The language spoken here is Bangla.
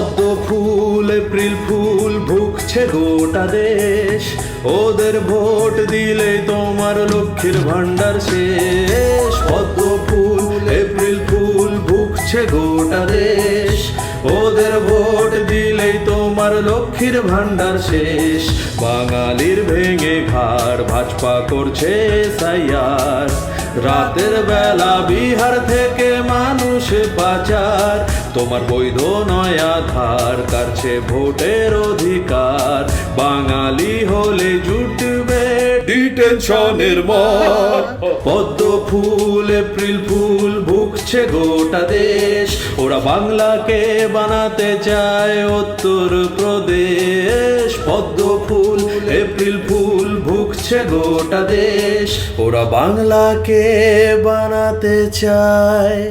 পদ্ম ফুল এপ্রিল ফুল ভুগছে গোটা দেশ, ওদের ভোট দিলে তোমার লক্ষ্মীর ভান্ডার শেষ। পদ্ম ফুল এপ্রিল ফুল ভুগছে গোটা দেশ, ওদের ভোট দিলেই তোমার লক্ষ্মীর ভান্ডার শেষ। বাঙালির ভেঙে ঘাড় ভাজপা করছে সাইয়ার, রাতের বেলা বিহার থেকে মানুষ পাচার। তোমার বৈধ নয় আধার, কাটছে ভোটের অধিকার। বাঙালি হলে জুটবে ডিটেনশনের মত। পদ্ম ফুল এপ্রিল ফুল ভুগছে গোটা দেশ, ওরা বাংলাকে বানাতে চায় উত্তর প্রদেশ। পদ্ম ফুল এপ্রিল ফুল ভুগছে গোটা দেশ, ওরা বাংলাকে বানাতে চায়।